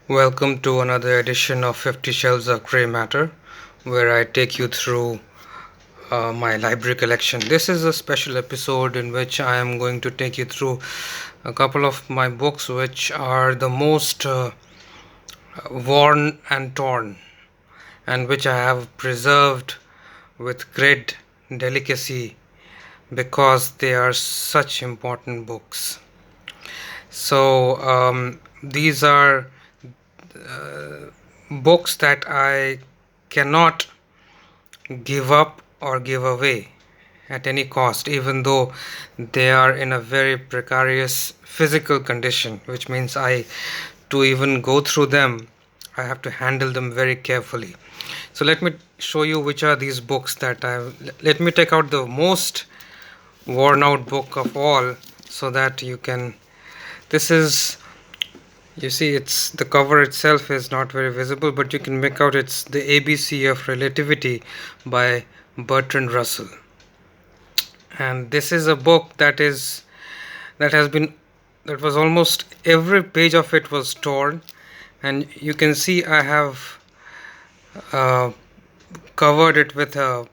Welcome to another edition of 50 Shelves of Grey Matter, where I take you through my library collection. This is a special episode in which I am going to take you through a couple of my books which are the most worn and torn, and which I have preserved with great delicacy because they are such important books. These are books that I cannot give up or give away at any cost, even though they are in a very precarious physical condition, which means to even go through them, I have to handle them very carefully. So let me show you which are these books that let me take out the most worn out book of all so that you can. This is, you see, it's the cover itself is not very visible, but you can make out it's the ABC of Relativity by Bertrand Russell. And this is a book that has been that was almost every page of it was torn, and you can see I have uh, covered it with a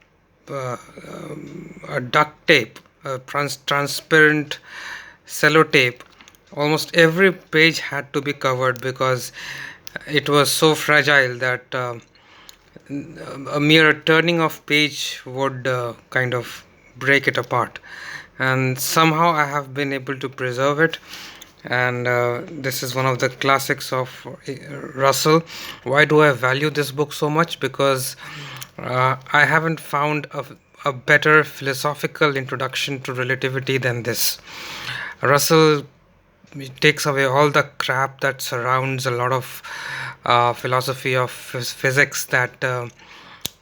duct tape, a transparent sellotape. Almost every page had to be covered because it was so fragile that a mere turning of page would kind of break it apart. And somehow I have been able to preserve it. And this is one of the classics of Russell. Why do I value this book so much? Because I haven't found a better philosophical introduction to relativity than this. Russell takes away all the crap that surrounds a lot of philosophy of physics that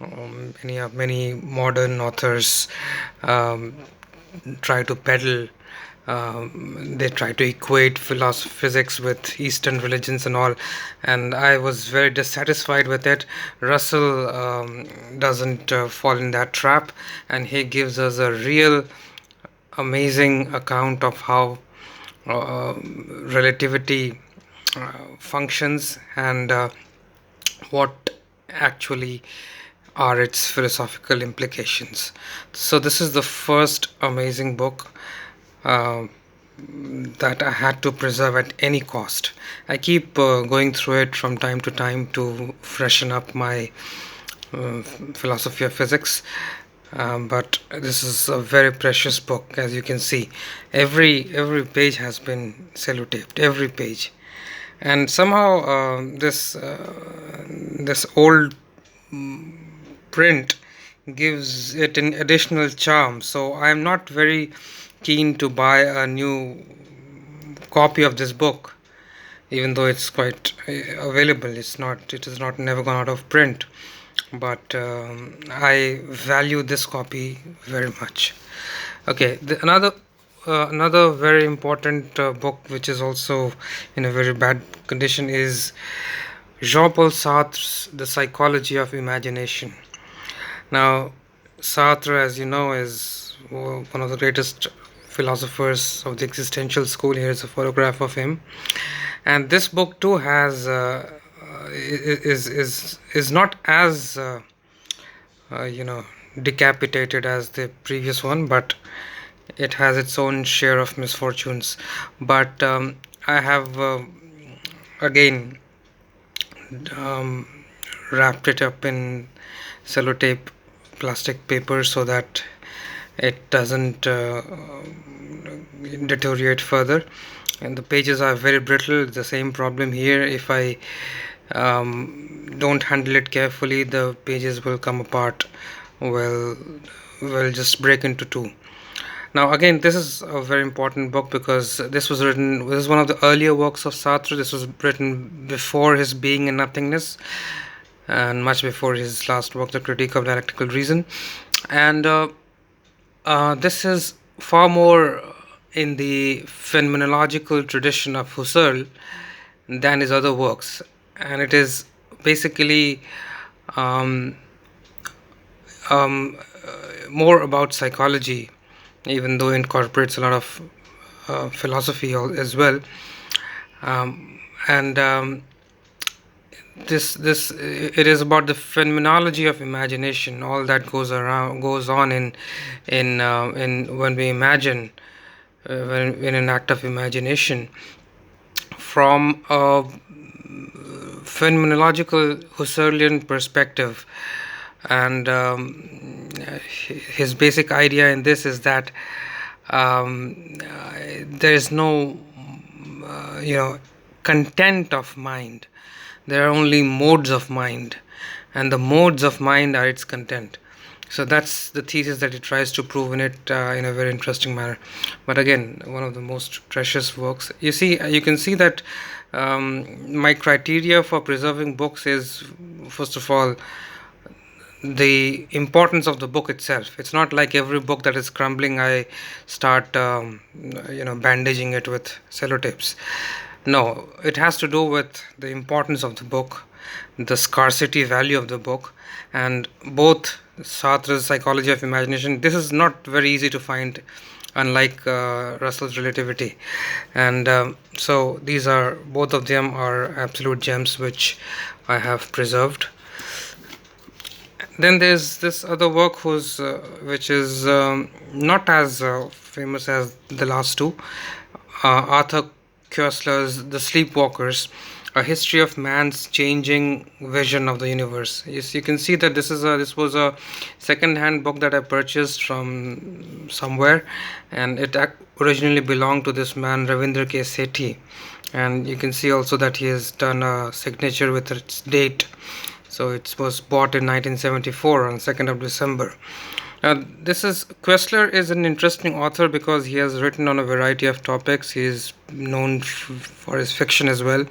many modern authors um, try to peddle. They try to equate physics with Eastern religions and all, and I was very dissatisfied with it. Russell doesn't fall in that trap, and he gives us a real amazing account of how relativity functions and what actually are its philosophical implications. So, this is the first amazing book uh, that I had to preserve at any cost. I keep going through it from time to time to freshen up my philosophy of physics. But this is a very precious book, as you can see. Every page has been cellotaped, every page, and somehow this old print gives it an additional charm. So I am not very keen to buy a new copy of this book, even though it's quite available. It is not never gone out of print, but I value this copy very much. Okay, another very important book which is also in a very bad condition is Jean-Paul Sartre's The Psychology of Imagination. Now, Sartre, as you know, is one of the greatest philosophers of the existential school. Here is a photograph of him, and this book too has is not as decapitated as the previous one, but it has its own share of misfortunes. But I have again um, wrapped it up in sellotape plastic paper so that it doesn't deteriorate further, and the pages are very brittle. The same problem here. If I don't handle it carefully, the pages will come apart, will just break into two. Now again, this is a very important book because this is one of the earlier works of Sartre. This was written before his Being and Nothingness, and much before his last work, The Critique of Dialectical Reason. And this is far more in the phenomenological tradition of Husserl than his other works, and it is basically um, more about psychology, even though it incorporates a lot of philosophy as well. And this it is about the phenomenology of imagination, all that goes on in when we imagine, when in an act of imagination, from a phenomenological Husserlian perspective. And his basic idea in this is that there is no content of mind. There are only modes of mind, and the modes of mind are its content. So that's the thesis that he tries to prove in it, in a very interesting manner. But again, one of the most precious works. You can see that my criteria for preserving books is, first of all, the importance of the book itself. It's not like every book that is crumbling, I start bandaging it with sellotapes. No, it has to do with the importance of the book, the scarcity value of the book. And both Sartre's Psychology of Imagination, this is not very easy to find, unlike Russell's Relativity. And so these are, both of them are absolute gems which I have preserved. Then there's this other work which is not as famous as the last two. Arthur Koestler's The Sleepwalkers, A History of Man's Changing Vision of the Universe. Yes, you can see that this was a second-hand book that I purchased from somewhere, and it originally belonged to this man Ravinder K. Sethi. And you can see also that he has done a signature with its date. So it was bought in 1974 on 2nd of December. This is Questler is an interesting author because he has written on a variety of topics. He is known for his fiction as well.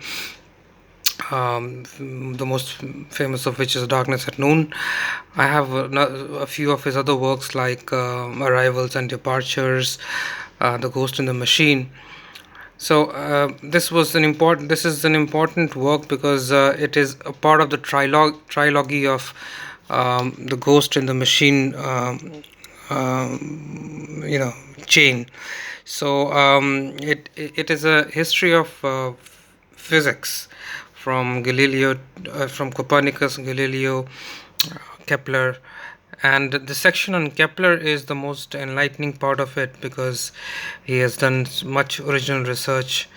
The most famous of which is Darkness at Noon. I have a few of his other works like Arrivals and Departures, The Ghost in the Machine. So this is an important work because it is a part of the trilogy of the Ghost in the Machine, chain. So it is a history of physics from from Copernicus, Galileo, Kepler. And the section on Kepler is the most enlightening part of it because he has done much original research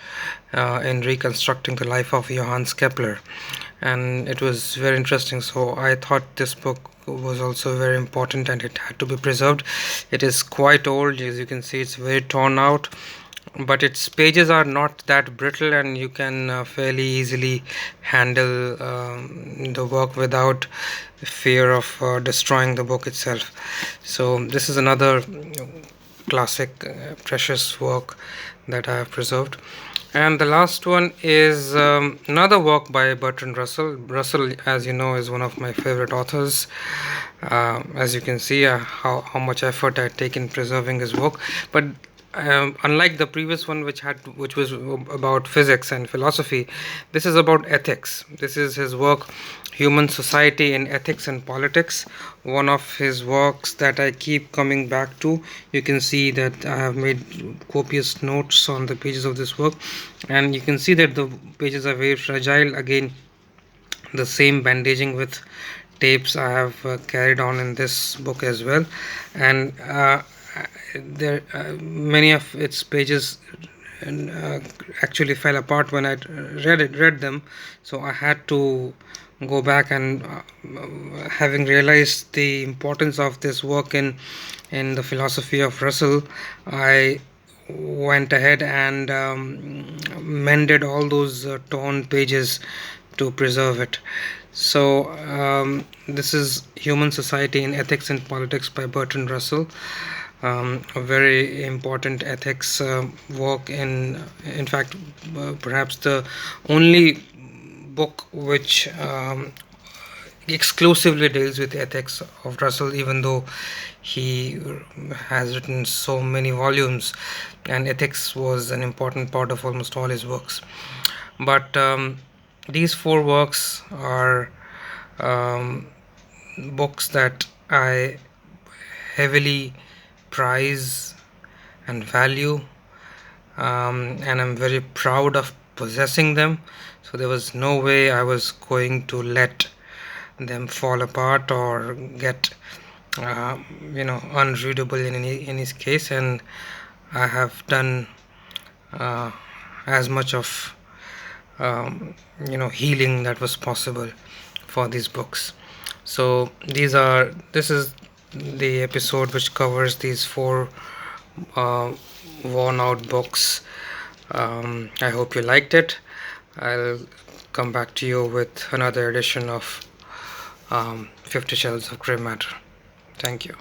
in reconstructing the life of Johannes Kepler, and it was very interesting. So I thought this book was also very important and it had to be preserved. It is quite old, as you can see, it's very torn out, but its pages are not that brittle, and you can fairly easily handle the work without fear of destroying the book itself. So this is another classic, precious work that I have preserved. And the last one is another work by Bertrand Russell. Russell, as you know, is one of my favorite authors. As you can see, how much effort I take in preserving his work. But unlike the previous one, which was about physics and philosophy, this is about ethics. This is his work, Human Society in Ethics and Politics. One of his works that I keep coming back to. You can see that I have made copious notes on the pages of this work, and you can see that the pages are very fragile. Again, the same bandaging with tapes I have carried on in this book as well. And there many of its pages actually fell apart when I read them, so I had to go back, and having realized the importance of this work in the philosophy of Russell, I went ahead and mended all those torn pages to preserve it. So this is Human Society in Ethics and Politics by Bertrand Russell. A very important ethics work, in fact, perhaps the only book which exclusively deals with ethics of Russell, even though he has written so many volumes, and ethics was an important part of almost all his works. But these four works are books that I heavily prize and value, and I'm very proud of possessing them, so there was no way I was going to let them fall apart or get uh, unreadable in any case. And I have done uh, as much of healing that was possible for these books. So this is the episode which covers these four uh, worn out books. I hope you liked it. I'll come back to you with another edition of 50 Shades of Grey Matter. Thank you.